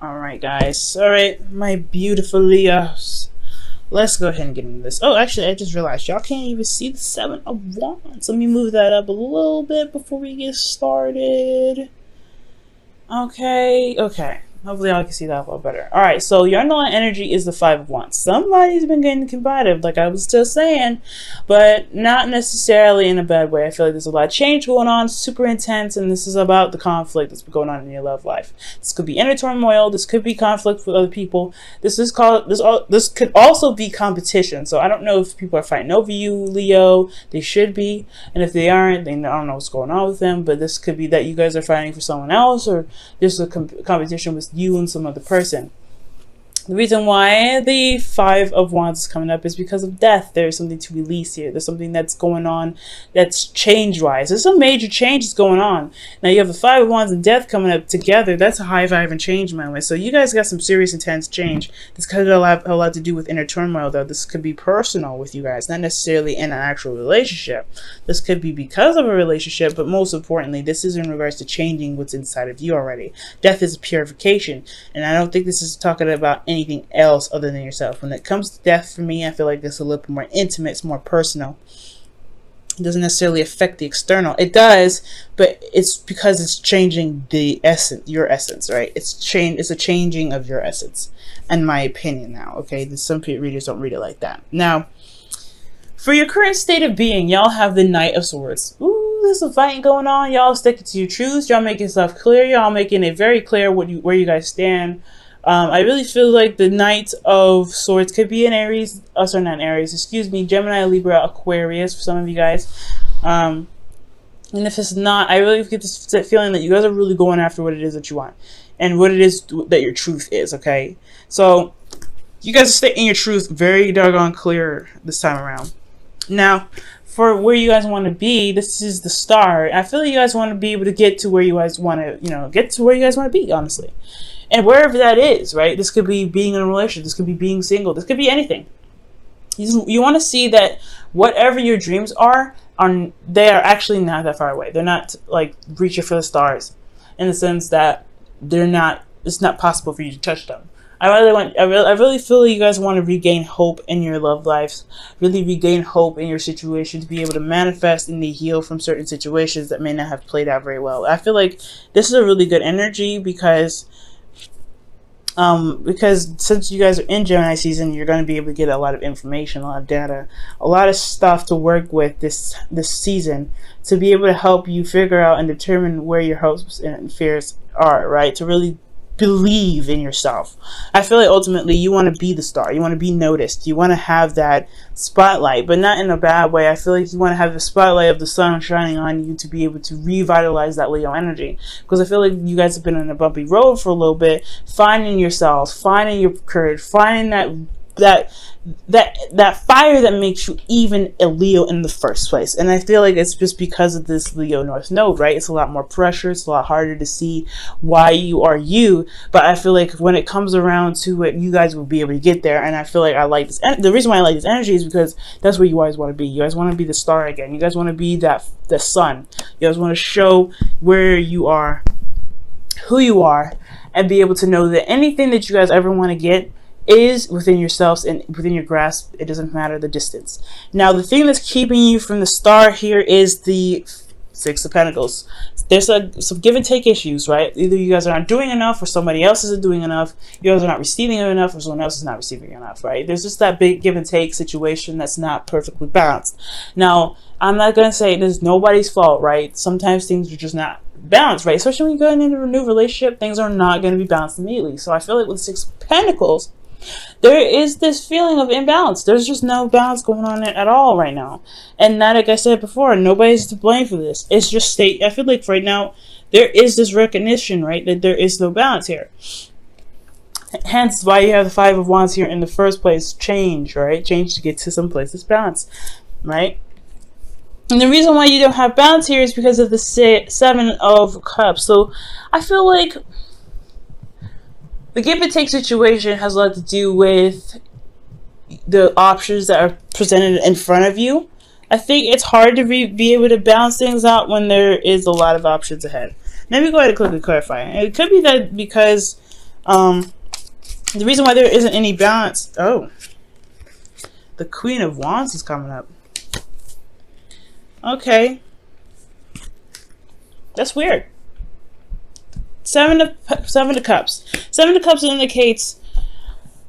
Alright, guys. Alright, my beautiful Leos. Let's go ahead and get into this. Oh, actually, I just realized y'all can't even see the Seven of Wands. Let me move that up a little bit before we get started. Okay. Hopefully y'all can see that a little better. Alright, so your underlying energy is the Five of Wands. Somebody's been getting combative, like I was still saying, but not necessarily in a bad way. I feel like there's a lot of change going on, super intense, and this is about the conflict that's been going on in your love life. This could be inner turmoil, this could be conflict with other people. This could also be competition. So I don't know if people are fighting over you, Leo. They should be, and if they aren't, then I don't know what's going on with them, but this could be that you guys are fighting for someone else, or there's a competition with you and some other person. The reason why the Five of Wands is coming up is because of death. There's something to release here. There's something that's going on that's change-wise. There's some major changes going on. Now you have the Five of Wands and death coming up together. That's a high vibe and change moment. So you guys got some serious, intense change. This could have a lot to do with inner turmoil, though. This could be personal with you guys, not necessarily in an actual relationship. This could be because of a relationship, but most importantly, this is in regards to changing what's inside of you already. Death is a purification, and I don't think this is talking about anything else other than yourself. When it comes to death, for me, I feel like it's a little bit more intimate, it's more personal. It doesn't necessarily affect the external. It does, but it's because it's changing the essence, your essence, right? It's a changing of your essence, in my opinion now, okay? Some readers don't read it like that. Now, for your current state of being, y'all have the Knight of Swords. Ooh, there's some fighting going on. Y'all sticking to your truths. Y'all making stuff clear. Y'all making it very clear where you guys stand. I really feel like the Knight of Swords could be an Aries, sorry, not Aries, excuse me, Gemini, Libra, Aquarius for some of you guys. And if it's not, I really get this feeling that you guys are really going after what it is that you want and what it is that your truth is, okay? So you guys are stating your truth very doggone clear this time around. Now, for where you guys want to be, this is the Star. I feel like you guys want to be able to get to where you guys want to, get to where you guys want to be, honestly. And wherever that is, right? This could be being in a relationship. This could be being single. This could be anything. You want to see that whatever your dreams are, they are actually not that far away. They're not like reaching for the stars, in the sense that it's not possible for you to touch them. I really feel you guys want to regain hope in your love lives, really regain hope in your situation, to be able to manifest and heal from certain situations that may not have played out very well. I feel like this is a really good energy because since you guys are in Gemini season, you're going to be able to get a lot of information, a lot of data, a lot of stuff to work with this season, to be able to help you figure out and determine where your hopes and fears are, right? To really believe in yourself. I feel like ultimately you want to be the star. You want to be noticed. You want to have that spotlight, but not in a bad way. I feel like you want to have the spotlight of the sun shining on you to be able to revitalize that Leo energy. Because I feel like you guys have been on a bumpy road for a little bit, finding yourself, finding your courage, finding that fire that makes you even a Leo in the first place. And I feel like it's just because of this Leo North Node, right? It's a lot more pressure. It's a lot harder to see why you are you. But I feel like when it comes around to it, you guys will be able to get there. And I feel like I like this. And the reason why I like this energy is because that's where you always want to be. You guys want to be the star again. You guys want to be the sun. You guys want to show where you are, who you are, and be able to know that anything that you guys ever want to get is within yourselves and within your grasp. It doesn't matter the distance. Now, the thing that's keeping you from the star here is the Six of Pentacles. There's some give and take issues, right? Either you guys are not doing enough, or somebody else isn't doing enough. You guys are not receiving enough, or someone else is not receiving enough, right? There's just that big give and take situation that's not perfectly balanced. Now, I'm not going to say it is nobody's fault, right? Sometimes things are just not balanced, right? Especially when you go into a new relationship, things are not going to be balanced immediately. So I feel like with Six of Pentacles, there is this feeling of imbalance. There's just no balance going on at all right now. And not, like I said before, nobody's to blame for this. It's just I feel like right now, there is this recognition, right, that there is no balance here. Hence why you have the Five of Wands here in the first place. Change, right? Change to get to some place that's balance, right? And the reason why you don't have balance here is because of the Seven of Cups. So I feel like the give and take situation has a lot to do with the options that are presented in front of you. I think it's hard to be able to balance things out when there is a lot of options ahead. Let me go ahead and quickly clarify. It could be that because The reason why there isn't any balance. Oh, the Queen of Wands is coming up. Okay, that's weird. Seven of Cups. Seven of Cups indicates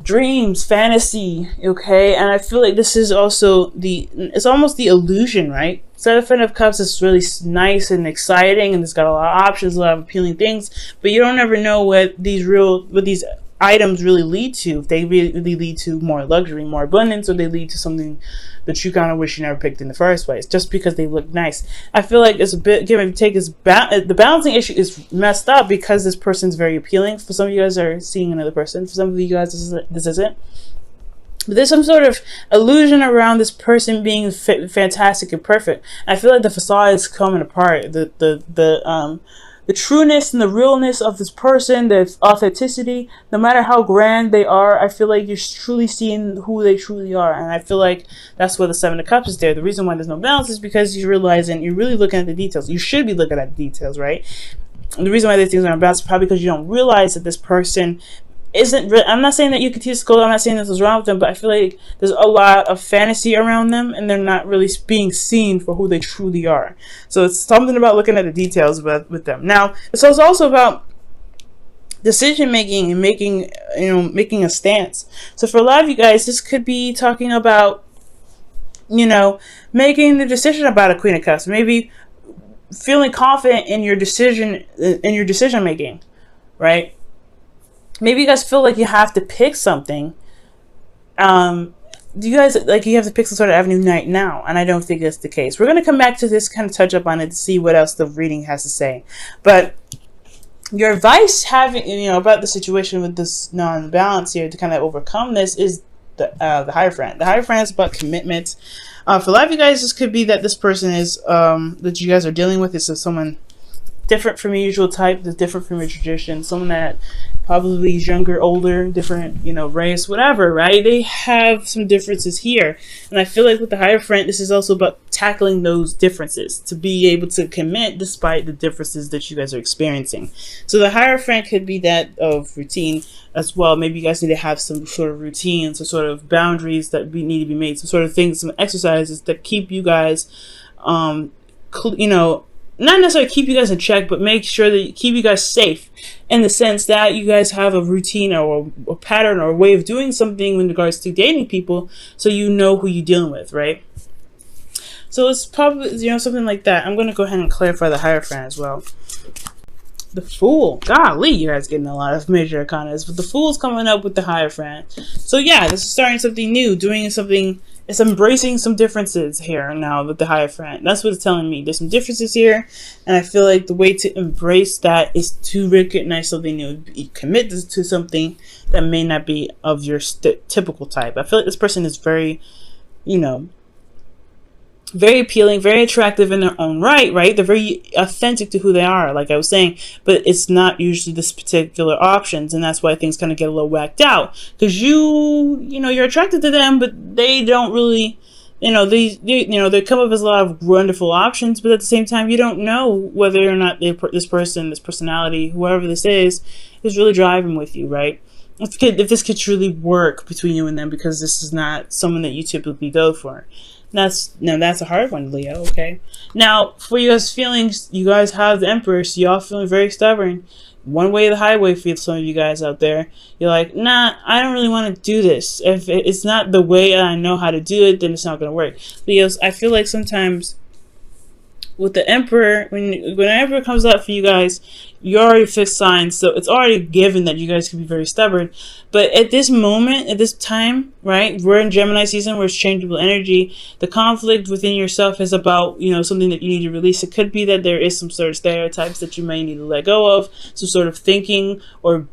dreams, fantasy, okay? And I feel like this is also it's almost the illusion, right? Seven of Cups is really nice and exciting, and it's got a lot of options, a lot of appealing things, but you don't ever know what these items really lead to. If they really lead to more luxury, more abundance, or they lead to something that you kind of wish you never picked in the first place, just because they look nice. I feel like it's a bit give and take. The balancing issue is messed up because this person's very appealing. For some of you guys are seeing another person. For some of you guys, this isn't. But there's some sort of illusion around this person being fantastic and perfect. I feel like the facade is coming apart. The trueness and the realness of this person, the authenticity, no matter how grand they are, I feel like you're truly seeing who they truly are. And I feel like that's where the Seven of Cups is there. The reason why there's no balance is because you're realizing, you're really looking at the details. You should be looking at the details, right? And the reason why these things aren't balanced is probably because you don't realize that this person isn't I'm not saying that you can teach school, I'm not saying this is wrong with them, but I feel like there's a lot of fantasy around them and they're not really being seen for who they truly are. So it's something about looking at the details with them. Now, so it's also about decision making and making a stance. So for a lot of you guys, this could be talking about making the decision about a Queen of Cups, maybe feeling confident in your decision making, right? Maybe you guys feel like you have to pick something. Do you guys you have to pick some sort of avenue right now? And I don't think that's the case. We're going to come back to this, kind of touch up on it to see what else the reading has to say. But your advice about the situation with this non-balance here to kind of overcome this is the Hierophant. The Hierophant is about commitment. For a lot of you guys, this could be that this person is that you guys are dealing with is someone different from your usual type, that's different from your tradition, someone that probably is younger, older, different, race, whatever, right? They have some differences here. And I feel like with the Hierophant, this is also about tackling those differences, to be able to commit despite the differences that you guys are experiencing. So the Hierophant could be that of routine as well. Maybe you guys need to have some sort of routines or sort of boundaries that need to be made, some sort of things, some exercises that keep you guys, not necessarily keep you guys in check, but make sure that you keep you guys safe in the sense that you guys have a routine or a pattern or a way of doing something in regards to dating people, so you know who you're dealing with, right? So it's probably, something like that. I'm going to go ahead and clarify the Hierophant as well. The Fool. Golly, you guys getting a lot of major arcanas, but the Fool's coming up with the Hierophant. So yeah, this is starting something new, doing something. It's embracing some differences here now with the Hierophant. That's what it's telling me. There's some differences here, and I feel like the way to embrace that is to recognize something new. Commit to something that may not be of your typical type. I feel like this person is very, very appealing, very attractive in their own right? They're very authentic to who they are, like I was saying, but it's not usually this particular options, and that's why things kind of get a little whacked out, because you're attracted to them, but they don't really, they come up as a lot of wonderful options, but at the same time, you don't know whether or not this personality, whoever this is really driving with you, right? If this could truly work between you and them, because this is not someone that you typically go for. That's a hard one, Leo, okay? Now, for you guys' feelings, you guys have the Empress. Y'all feeling very stubborn. One way or the highway for some of you guys out there. You're like, nah, I don't really want to do this. If it's not the way I know how to do it, then it's not going to work. Leos, I feel like sometimes with the Emperor, when the Emperor comes out for you guys, you already fixed signs, so it's already given that you guys can be very stubborn. But at this moment, at this time, right, we're in Gemini season, where it's changeable energy. The conflict within yourself is about, something that you need to release. It could be that there is some sort of stereotypes that you may need to let go of, some sort of thinking or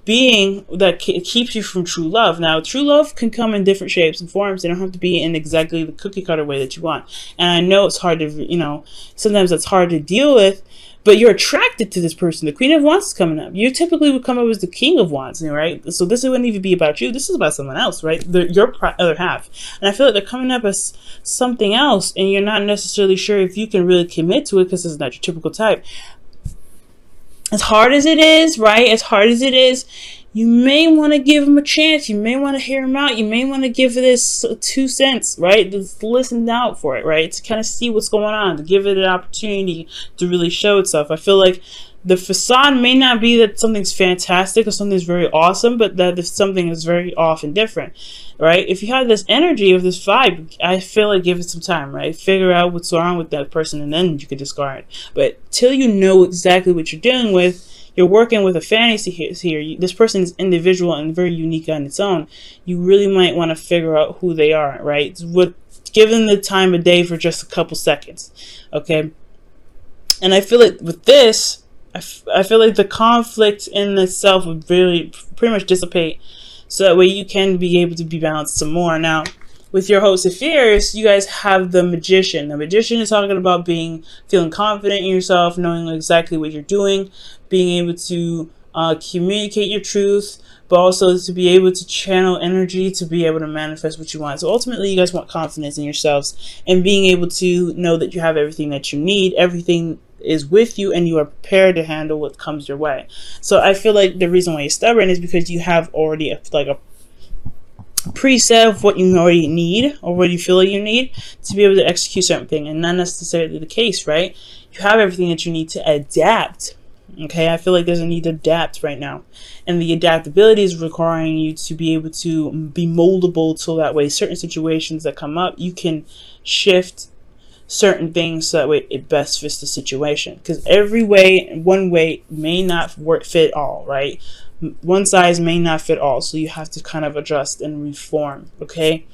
being that keeps you from true love. Now, true love can come in different shapes and forms. They don't have to be in exactly the cookie cutter way that you want. And I know it's hard to, sometimes it's hard to deal with, but you're attracted to this person. The Queen of Wands is coming up. You typically would come up as the King of Wands, right? So this wouldn't even be about you. This is about someone else, right? Your other half. And I feel like they're coming up as something else, and you're not necessarily sure if you can really commit to it because it's not your typical type. as hard as it is, right? As hard as it is, you may want to give him a chance. You may want to hear him out. You may want to give this 2 cents, right? Just listen out for it, right? To kind of see what's going on, to give it an opportunity to really show itself. I feel like the facade may not be that something's fantastic or something's very awesome, but that if something is very off and different, right? If you have this energy of this vibe, I feel like give it some time, right? Figure out what's wrong with that person, and then you can discard. But till you know exactly what you're dealing with, you're working with a fantasy here. This person is individual and very unique on its own. You really might want to figure out who they are, right? Give them the time of day for just a couple seconds, okay? And I feel like with this, I feel like the conflict in itself would really pretty much dissipate, so that way you can be able to be balanced some more. Now, with your host of fears, you guys have the Magician. The Magician is talking about feeling confident in yourself, knowing exactly what you're doing, being able to communicate your truth, but also to be able to channel energy to be able to manifest what you want. So ultimately, you guys want confidence in yourselves and being able to know that you have everything that you need, everything is with you, and you are prepared to handle what comes your way. So I feel like the reason why you're stubborn is because you have already a preset of what you already need, or what you feel like you need to be able to execute something, and not necessarily the case, right? You have everything that you need to adapt. Okay, I feel like there's a need to adapt right now, and the adaptability is requiring you to be able to be moldable, so that way certain situations that come up, you can shift certain things so that way it best fits the situation. Because one way may not fit all, right? One size may not fit all, so you have to kind of adjust and reform, okay?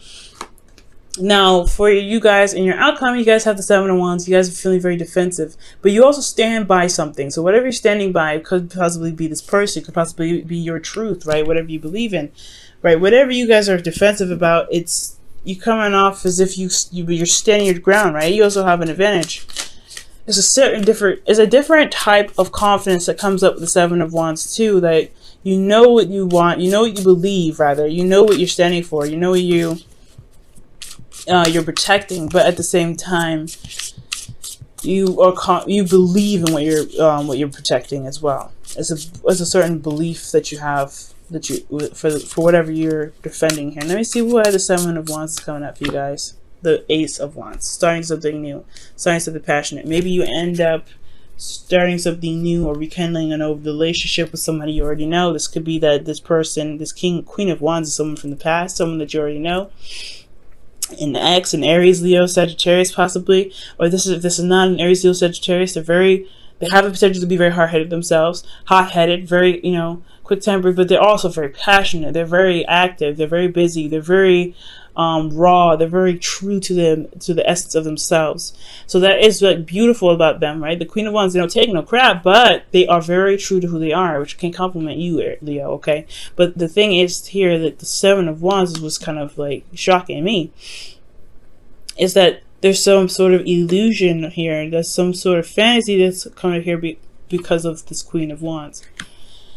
Now, for you guys in your outcome, you guys have the 7 of Wands. You guys are feeling very defensive, but you also stand by something. So whatever you're standing by could possibly be this person, could possibly be your truth, right? Whatever you believe in, right? Whatever you guys are defensive about, it's you coming off as if you're standing your ground, right? You also have an advantage. It's a different type of confidence that comes up with the 7 of Wands too. That you know what you want, you know what you believe, rather, you know what you're standing for, you know what you're protecting, but at the same time, you believe in what you're protecting as well. It's a certain belief that you have, that you for whatever you're defending here. Let me see why the 7 of Wands is coming up for you guys. The Ace of Wands, starting something new, starting something passionate. Maybe you end up starting something new or rekindling an old relationship with somebody you already know. This could be that this person, this Queen of Wands, is someone from the past, someone that you already know. An ex, an Aries, Leo, Sagittarius, possibly. Or if this is not an Aries, Leo, Sagittarius, they have the potential to be very hard-headed themselves, hot-headed, very, quick-tempered, but they're also very passionate. They're very active. They're very busy. They're very raw. They're very true to the essence of themselves. So that is like beautiful about them, right? The Queen of Wands, they don't take no crap, but they are very true to who they are, which can compliment you, Leo, okay? But the thing is here that the 7 of Wands was kind of like shocking me, is that there's some sort of illusion here. There's some sort of fantasy that's coming here because of this Queen of Wands.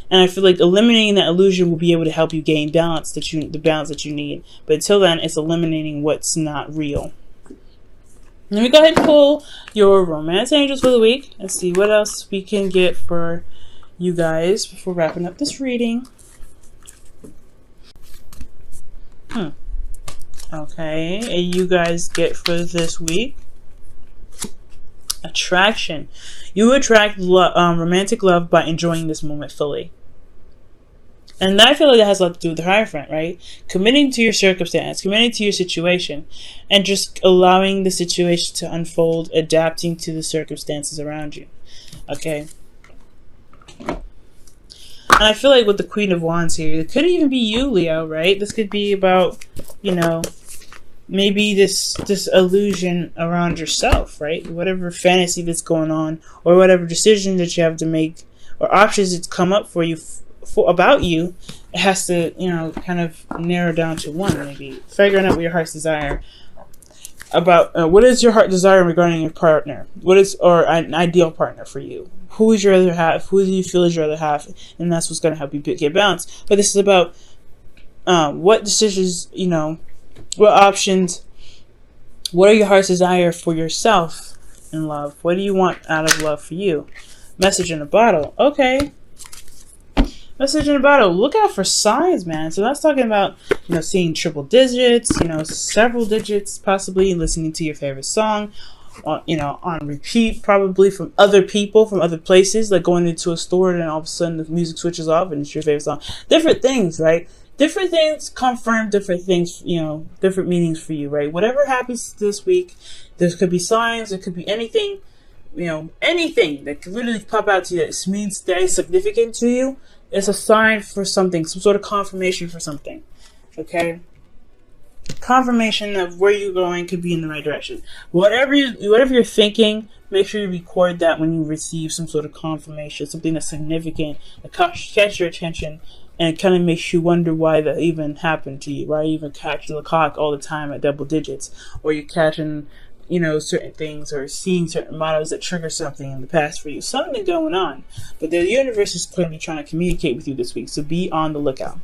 And I feel like eliminating that illusion will be able to help you gain the balance that you need. But until then, it's eliminating what's not real. Let me go ahead and pull your romance angels for the week and see what else we can get for you guys before wrapping up this reading. Okay, and you guys get for this week attraction. You attract romantic love by enjoying this moment fully. And I feel like that has a lot to do with the Hierophant, right? Committing to your circumstance, committing to your situation, and just allowing the situation to unfold, adapting to the circumstances around you. Okay? And I feel like with the Queen of Wands here, it could even be you, Leo, right? This could be about, maybe this illusion around yourself, right? Whatever fantasy that's going on, or whatever decision that you have to make, or options that come up for you, about you, it has to, kind of narrow down to one, maybe. Figuring out what your heart's desire about, what is your heart desire regarding your partner? Or an ideal partner for you? Who would you rather have? Who do you feel is your other half? And that's what's going to help you get balanced. But this is about what decisions, what options, what are your heart's desire for yourself in love? What do you want out of love for you? Message in a bottle. Okay. Message in a bottle. Look out for signs, man. So that's talking about, seeing triple digits, several digits, possibly listening to your favorite song, on repeat, probably from other people, from other places, like going into a store and all of a sudden the music switches off and it's your favorite song. Different things, right? Different things confirm different things, different meanings for you, right? Whatever happens this week, there could be signs, there could be anything, anything that could literally pop out to you that means that is significant to you. It's a sign for something, some sort of confirmation for something. Okay? Confirmation of where you're going could be in the right direction. Whatever you're thinking, make sure you record that when you receive some sort of confirmation, something that's significant, that catch your attention, and it kind of makes you wonder why that even happened to you. Why you even catch the clock all the time at double digits, or you're catching certain things or seeing certain models that trigger something in the past for you. Something going on. But the universe is clearly trying to communicate with you this week, so be on the lookout.